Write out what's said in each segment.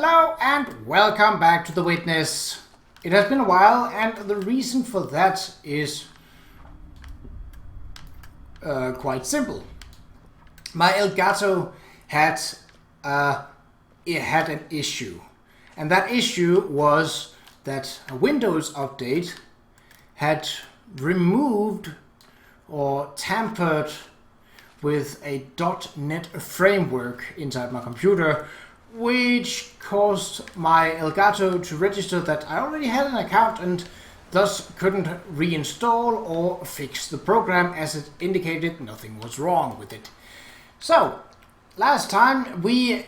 Hello and welcome back to The Witness. It has been a while and the reason for that is quite simple. My Elgato had an issue, and that issue was that a Windows update had removed or tampered with a .NET framework inside my computer, which caused my Elgato to register that I already had an account and thus couldn't reinstall or fix the program, as it indicated nothing was wrong with it. So, last time we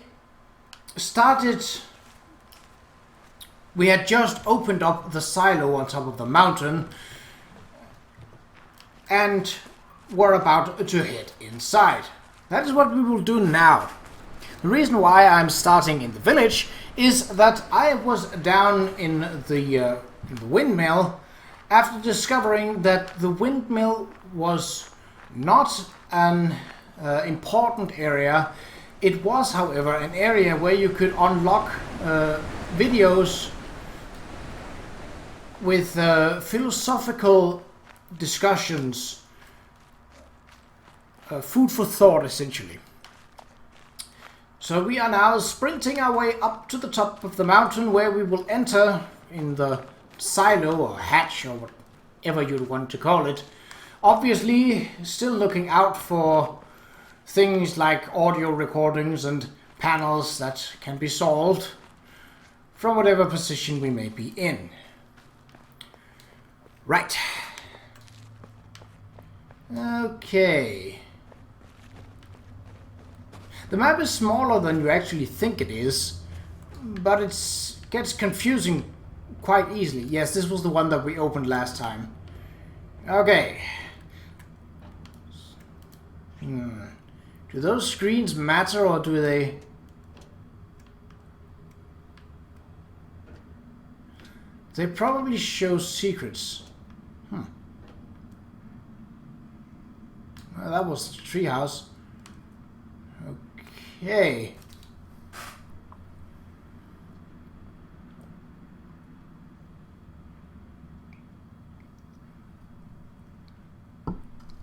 had just opened up the silo on top of the mountain and were about to head inside. That is what we will do now. The reason why I'm starting in the village is that I was down in the windmill after discovering that the windmill was not an important area. It was, however, an area where you could unlock videos with philosophical discussions, food for thought, essentially. So we are now sprinting our way up to the top of the mountain, where we will enter in the silo or hatch or whatever you want to call it. Obviously, still looking out for things like audio recordings and panels that can be solved from whatever position we may be in. Right. Okay. The map is smaller than you actually think it is, but it gets confusing quite easily. Yes, this was the one that we opened last time. Okay. Do those screens matter, or do they... They probably show secrets. Well, that was the treehouse. Okay.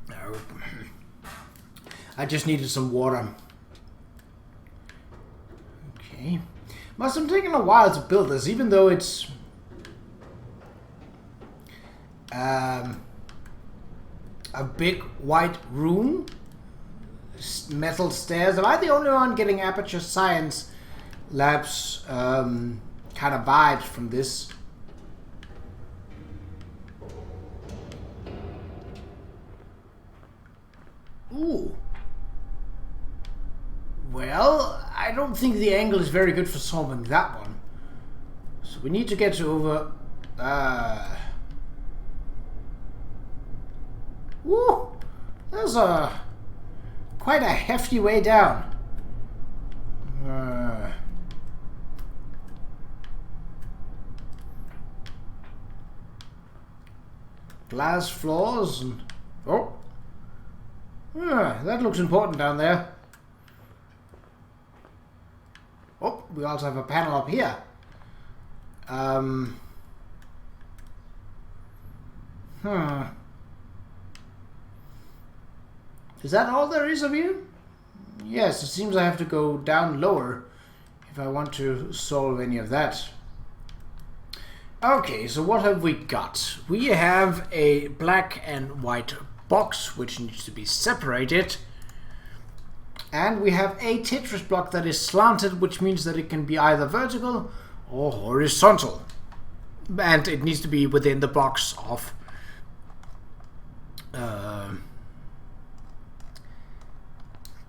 No. I just needed some water. Okay. Must have taken a while to build this, even though it's a big white room. Metal stairs. Am I the only one getting Aperture Science Labs kind of vibes from this? Ooh. Well, I don't think the angle is very good for solving that one. So we need to get over... Woo! There's quite a hefty way down. Glass floors and... Oh! That looks important down there. Oh, we also have a panel up here. Is that all there is of you? Yes, it seems I have to go down lower if I want to solve any of that. Okay, so what have we got? We have a black and white box which needs to be separated. And we have a Tetris block that is slanted, which means that it can be either vertical or horizontal. And it needs to be within the box of...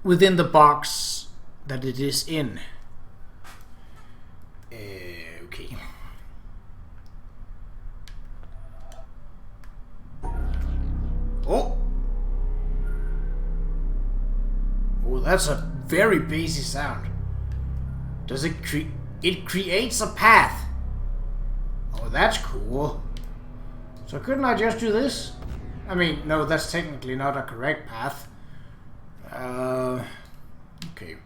within the box that it is in. Okay. Oh! Oh, that's a very bassy sound. Does it it creates a path. Oh, that's cool. So couldn't I just do this? I mean, no, that's technically not a correct path. Okay.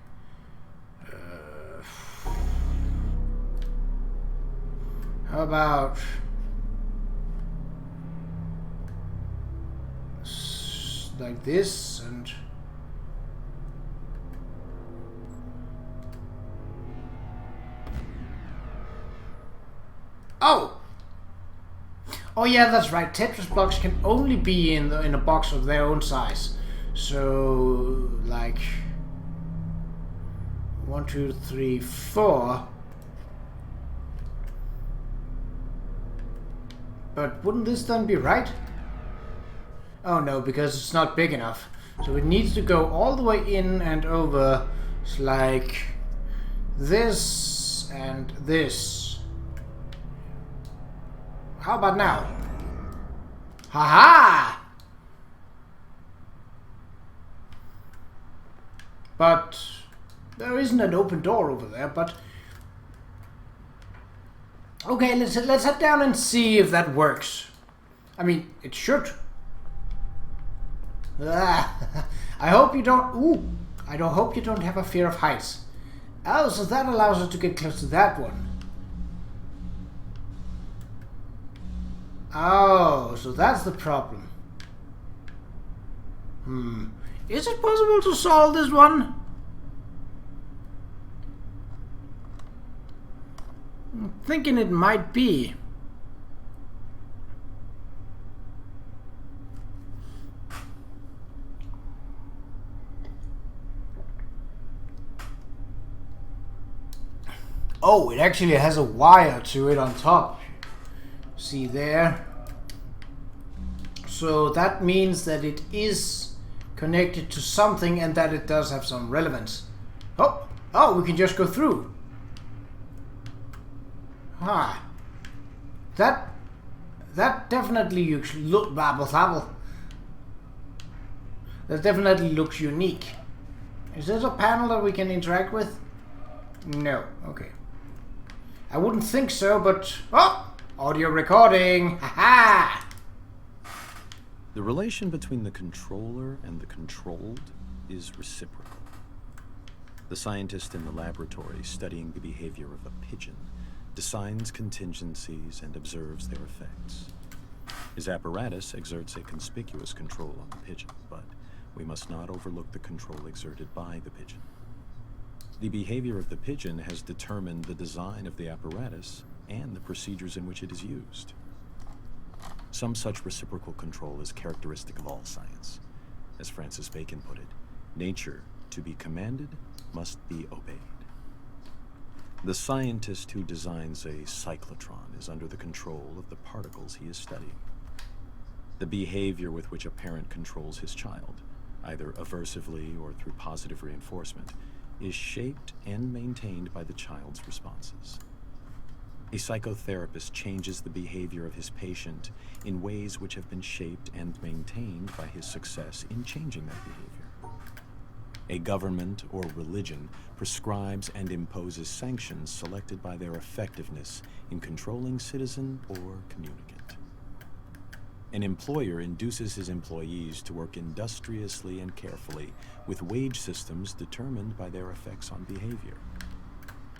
How about like this and oh yeah, that's right. Tetris blocks can only be in a box of their own size. So like 1, 2, 3, 4. But wouldn't this then be right? Oh no, because it's not big enough. So it needs to go all the way in and over. It's like this and this. How about now? Haha! But there isn't an open door over there, but okay, let's head down and see if that works. I mean, it should. I hope you don't. Ooh, I don't hope you don't have a fear of heights. Oh, so that allows us to get close to that one. Oh, so that's the problem. Is it possible to solve this one? I'm thinking it might be. Oh, it actually has a wire to it on top. See there? So that means that it is connected to something and that it does have some relevance. Oh, we can just go through. That definitely that definitely looks unique. Is this a panel that we can interact with? No. Okay. I wouldn't think so, but audio recording. Haha. The relation between the controller and the controlled is reciprocal. The scientist in the laboratory studying the behavior of a pigeon designs contingencies and observes their effects. His apparatus exerts a conspicuous control on the pigeon, but we must not overlook the control exerted by the pigeon. The behavior of the pigeon has determined the design of the apparatus and the procedures in which it is used. Some such reciprocal control is characteristic of all science. As Francis Bacon put it, nature, to be commanded, must be obeyed. The scientist who designs a cyclotron is under the control of the particles he is studying. The behavior with which a parent controls his child, either aversively or through positive reinforcement, is shaped and maintained by the child's responses. A psychotherapist changes the behavior of his patient in ways which have been shaped and maintained by his success in changing that behavior. A government or religion prescribes and imposes sanctions selected by their effectiveness in controlling citizen or communicant. An employer induces his employees to work industriously and carefully with wage systems determined by their effects on behavior.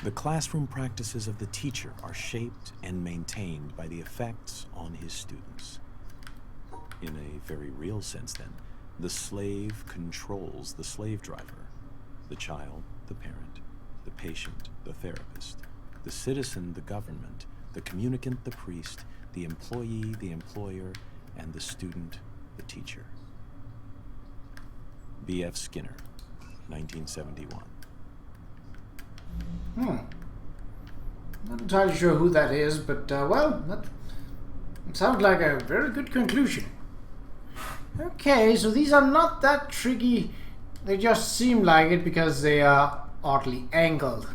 The classroom practices of the teacher are shaped and maintained by the effects on his students. In a very real sense, then, the slave controls the slave driver, the child, the parent, the patient, the therapist, the citizen, the government, the communicant, the priest, the employee, the employer, and the student, the teacher. B.F. Skinner, 1971. Not entirely sure who that is, but well, that sounds like a very good conclusion. Okay, so these are not that tricky. They just seem like it because they are oddly angled.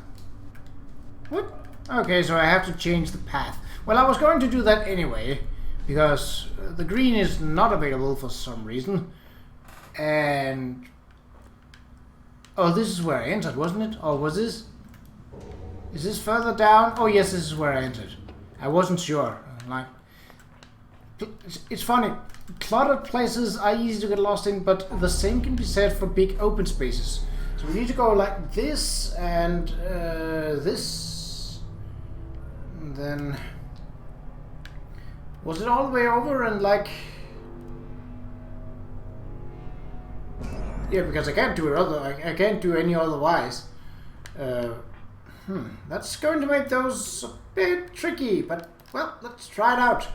What? Okay, so I have to change the path. Well, I was going to do that anyway, because the green is not available for some reason. And oh, this is where I entered, wasn't it? Or was this? Is this further down? Oh yes, this is where I entered. I wasn't sure. Like, it's funny. Cluttered places are easy to get lost in, but the same can be said for big open spaces. So we need to go like this and this. And then Was it all the way over and like... Yeah, because I can't do it I can't do any otherwise. That's going to make those a bit tricky, but well, let's try it out.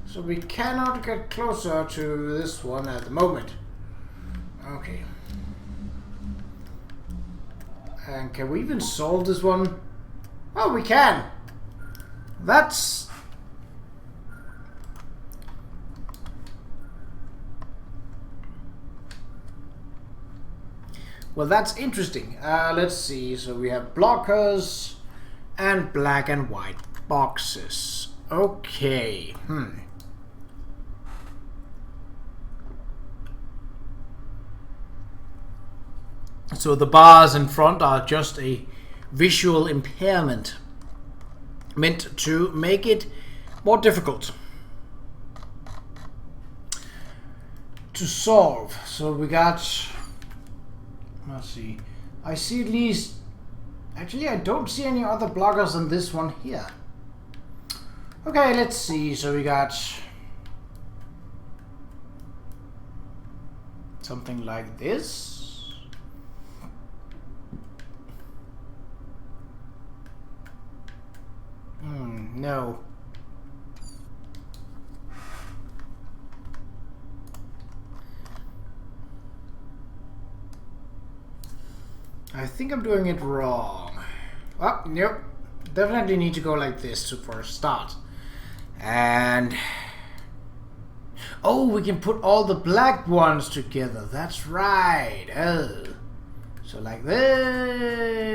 So we cannot get closer to this one at the moment. Okay. And can we even solve this one? Oh, we can! That's... Well, that's interesting. Let's see. So we have blockers and black and white boxes. Okay. So the bars in front are just a visual impairment meant to make it more difficult to solve. So we got... Let's see. I see at least... Actually, I don't see any other blockers than this one here. Okay, let's see. So we got... something like this. No. I think I'm doing it wrong. Oh, nope. Definitely need to go like this for a start. And... oh, we can put all the black ones together. That's right. Oh. So like this.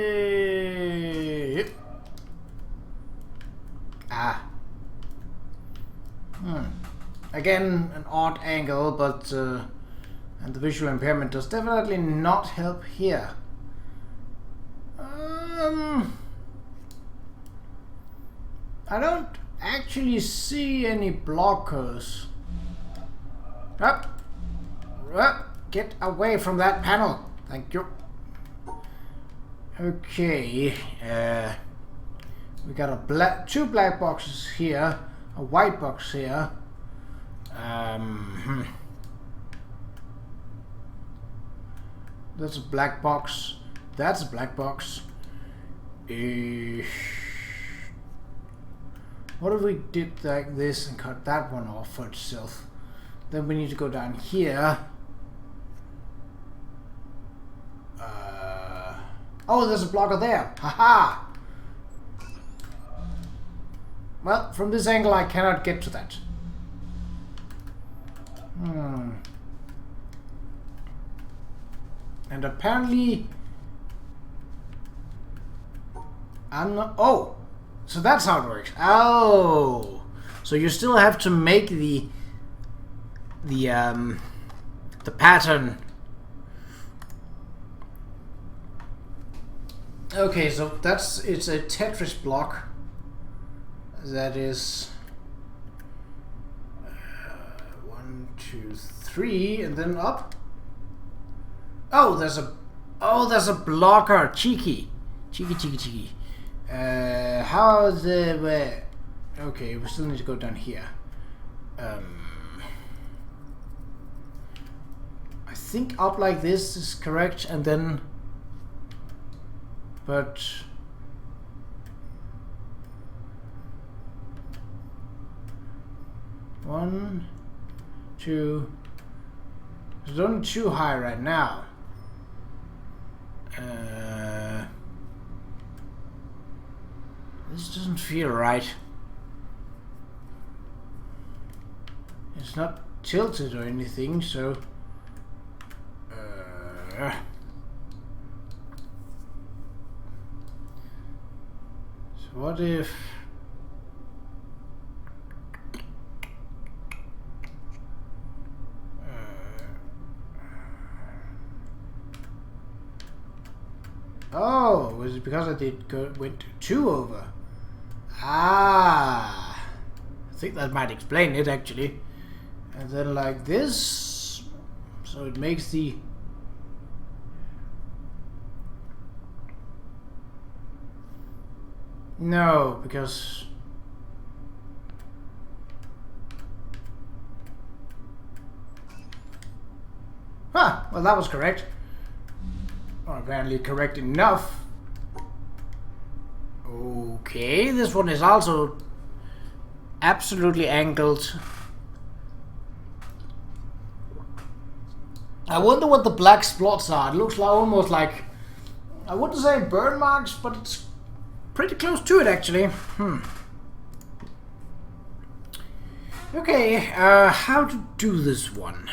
Again, an odd angle, but... and the visual impairment does definitely not help here. I don't actually see any blockers. Up, get away from that panel. Thank you. Okay, we got two black boxes here, a white box here. That's a black box. That's a black box. What if we did like this and cut that one off for itself? Then we need to go down here. Oh, there's a blocker there. Haha! Well, from this angle I cannot get to that. And apparently... I'm not... oh! So that's how it works. Oh! So you still have to make the pattern. Okay, so it's a Tetris block that is 1, 2, 3, and then up. Oh, there's a blocker. Cheeky. How the way? Okay, we still need to go down here. I think up like this is correct, and then, but one, two. It's only too high right now. This doesn't feel right. It's not tilted or anything, so... So what if... oh, was it because I went 2 over? Ah, I think that might explain it actually. And then like this, so it makes the... no, because Well, that was correct. Or apparently correct enough. Okay, this one is also absolutely angled. I wonder what the black spots are. It looks like almost like, I wouldn't say burn marks, but it's pretty close to it actually. Okay, how to do this one?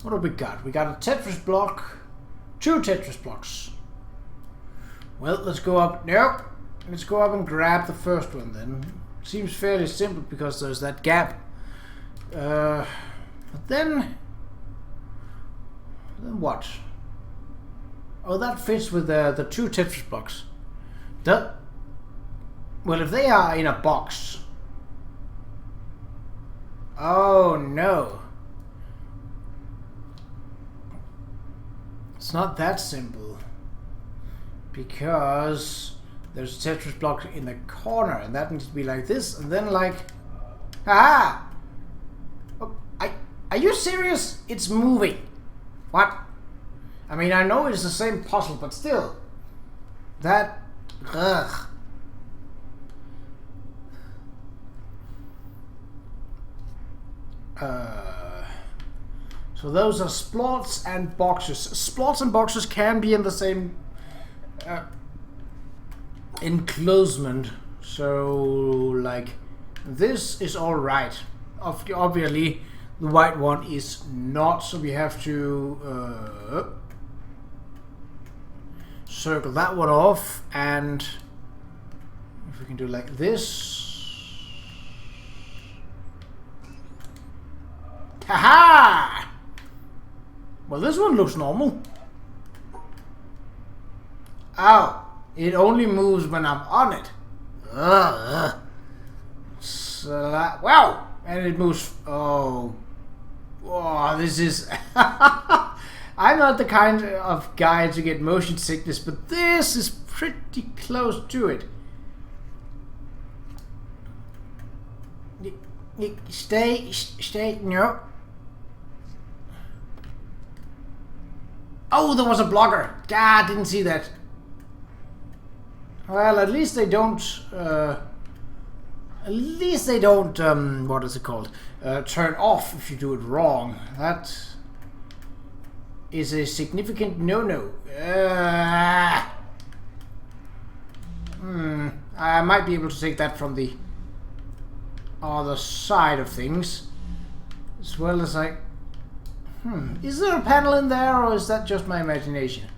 What have we got? We got a Tetris block, 2 Tetris blocks. Well, let's go up. Nope. Let's go up and grab the first one then. Seems fairly simple because there's that gap. But then what? Oh, that fits with the 2 Tetris blocks. Well, if they are in a box. Oh no. It's not that simple. Because there's a Tetris block in the corner, and that needs to be like this, and then like, ah! Oh, are you serious? It's moving. What? I mean, I know it's the same puzzle, but still, that, ugh. So those are splots and boxes. Splots and boxes can be in the same enclosement. So, like, this is all right. Obviously, the white one is not. So we have to circle that one off, and if we can do like this. Haha! Well, this one looks normal. Oh, it only moves when I'm on it. So that, wow! And it moves. Oh, this is. I'm not the kind of guy to get motion sickness, but this is pretty close to it. Stay, no. Oh, there was a blocker. God, didn't see that. Well, at least they don't. What is it called? Turn off if you do it wrong. That is a significant no-no. I might be able to take that from the other side of things, as well as I. Is there a panel in there, or is that just my imagination?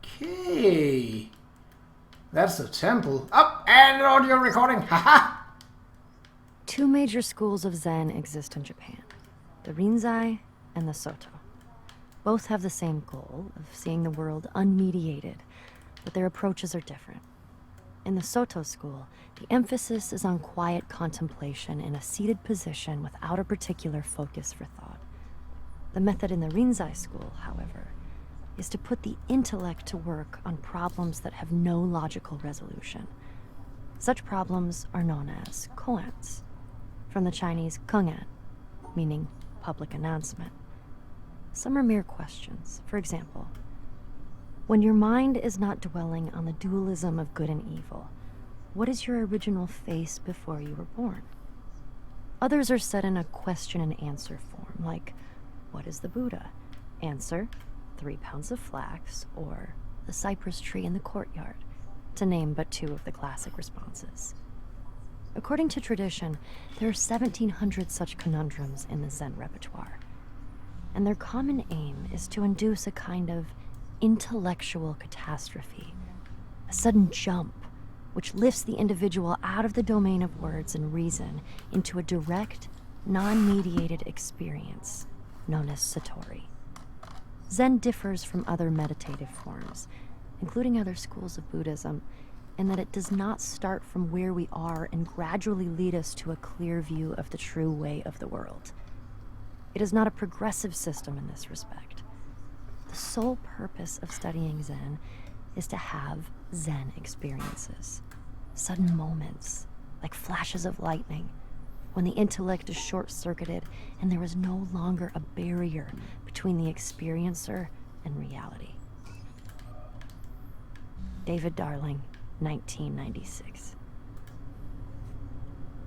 Okay. That's the temple. Oh, and an audio recording. Haha! 2 major schools of Zen exist in Japan. The Rinzai and the Soto. Both have the same goal of seeing the world unmediated, but their approaches are different. In the Soto school, the emphasis is on quiet contemplation in a seated position without a particular focus for thought. The method in the Rinzai school, however, is to put the intellect to work on problems that have no logical resolution. Such problems are known as koans, from the Chinese keng'an, meaning public announcement. Some are mere questions. For example, when your mind is not dwelling on the dualism of good and evil, what is your original face before you were born? Others are set in a question and answer form, like, what is the Buddha? Answer, 3 pounds of flax, or the cypress tree in the courtyard, to name but 2 of the classic responses. According to tradition, there are 1,700 such conundrums in the Zen repertoire, and their common aim is to induce a kind of intellectual catastrophe, a sudden jump which lifts the individual out of the domain of words and reason into a direct, non-mediated experience known as Satori. Zen differs from other meditative forms, including other schools of Buddhism, in that it does not start from where we are and gradually lead us to a clear view of the true way of the world. It is not a progressive system in this respect. The sole purpose of studying Zen is to have Zen experiences, sudden moments, like flashes of lightning, when the intellect is short-circuited and there is no longer a barrier between the experiencer and reality. David Darling, 1996.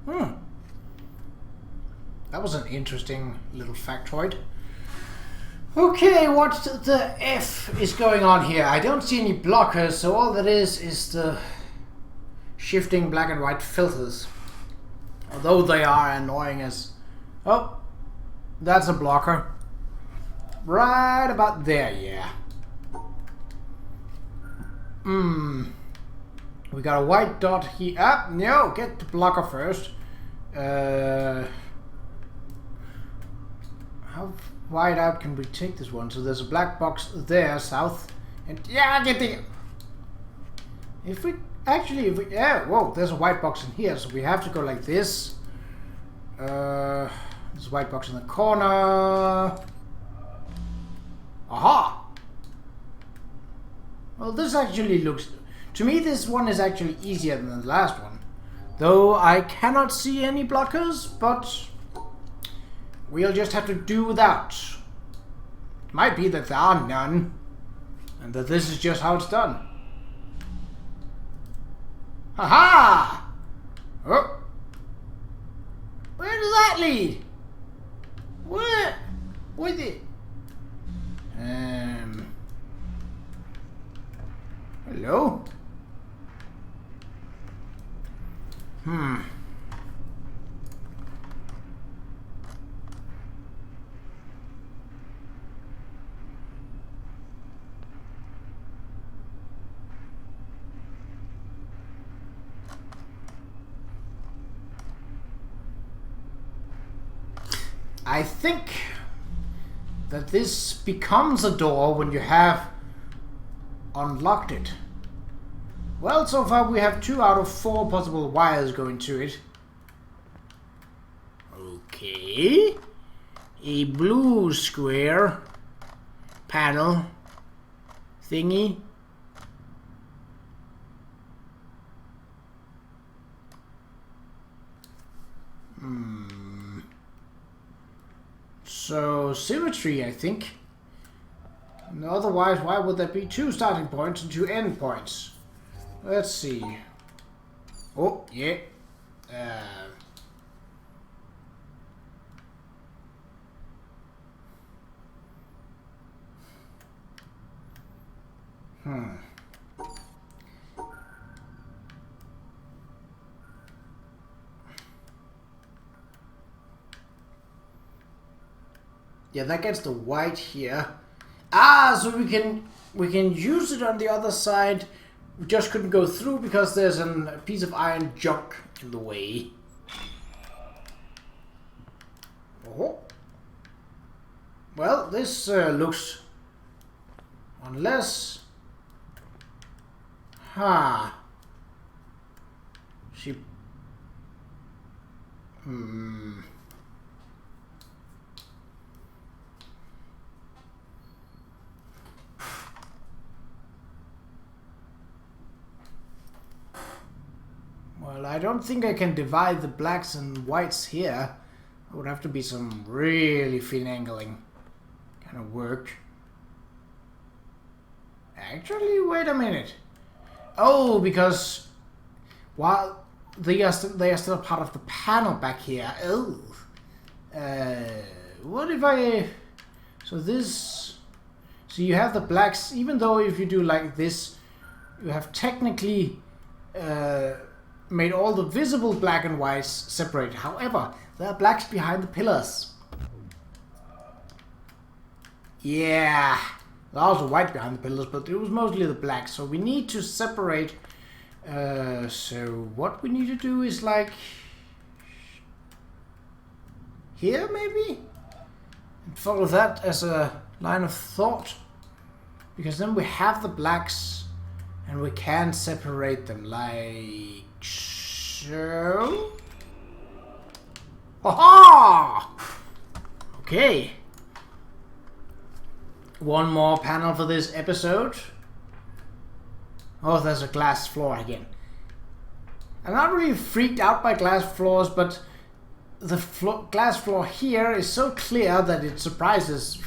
That was an interesting little factoid. Okay, what the F is going on here? I don't see any blockers, so all that is the shifting black and white filters. Although they are annoying as... Oh, that's a blocker. Right about there, yeah. We got a white dot here. Ah, no, get the blocker first. How wide out can we take this one? So there's a black box there, south. And yeah, get the... If we... Actually, if we... Yeah, whoa, there's a white box in here, so we have to go like this. There's a white box in the corner. Aha! Well, this actually looks... To me, this one is actually easier than the last one. Though I cannot see any blockers, but... We'll just have to do without. It might be that there are none. And that this is just how it's done. Ha-ha! Oh! Where does that lead? Where? With it? Hello? I think that this becomes a door when you have unlocked it. Well, so far we have 2 out of 4 possible wires going to it. Okay. A blue square panel thingy. So, symmetry, I think. And otherwise, why would there be 2 starting points and 2 end points? Let's see. Oh, yeah. Yeah, that gets the white here. Ah, so we can use it on the other side. We just couldn't go through because there's a piece of iron junk in the way. Oh. Well, this looks... Unless... She... Well, I don't think I can divide the blacks and whites here. It would have to be some really finagling kind of work. Actually, wait a minute. Oh, because while they are still part of the panel back here. Oh, what if I? So this. So you have the blacks. Even though if you do like this, you have technically. Made all the visible black and whites separate. However, there are blacks behind the pillars. Yeah, there was a white behind the pillars, but it was mostly the black. So we need to separate. So what we need to do is like here maybe? And follow that as a line of thought. Because then we have the blacks and we can separate them like so. Ha-ha! Okay. One more panel for this episode. Oh, there's a glass floor again. I'm not really freaked out by glass floors, but the glass floor here is so clear that it surprised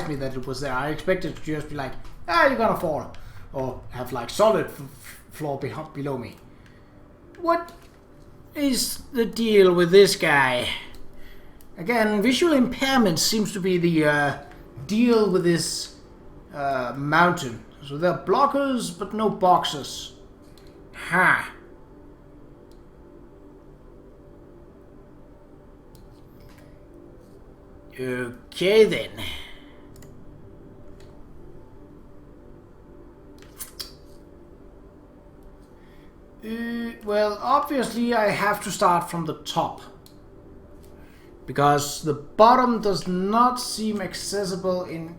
me that it was there. I expected to just be like, you're gonna fall, or have like solid floor below me. What is the deal with this guy? Again, visual impairment seems to be the deal with this mountain. So there are blockers, but no boxes. Ha. Okay then. Well, obviously I have to start from the top, because the bottom does not seem accessible in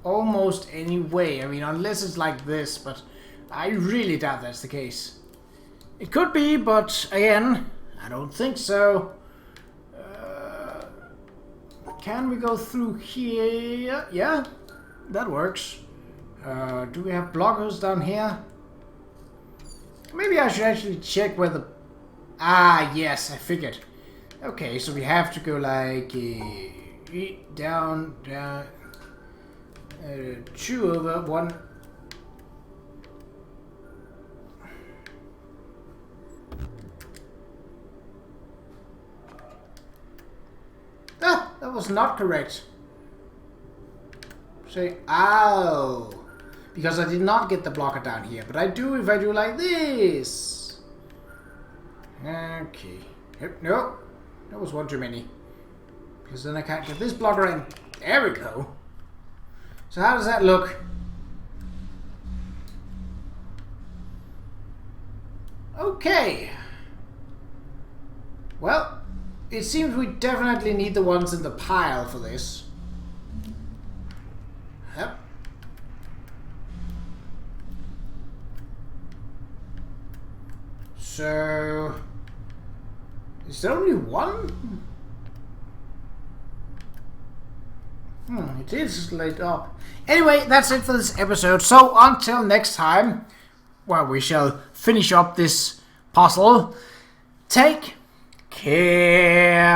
almost any way. I mean, unless it's like this, but I really doubt that's the case. It could be, but again, I don't think so. Can we go through here? Yeah, that works. Do we have blockers down here? Maybe I should actually check where the... Ah, yes, I figured. Okay, so we have to go like... down, 2 over 1... Ah, that was not correct. Say, ow. Because I did not get the blocker down here. But I do if I do like this. Okay. No. That was one too many. Because then I can't get this blocker in. There we go. So how does that look? Okay. Well, it seems we definitely need the ones in the pile for this. Yep. So... is there only one? It is laid up. Anyway, that's it for this episode. So until next time, where we shall finish up this puzzle, take care.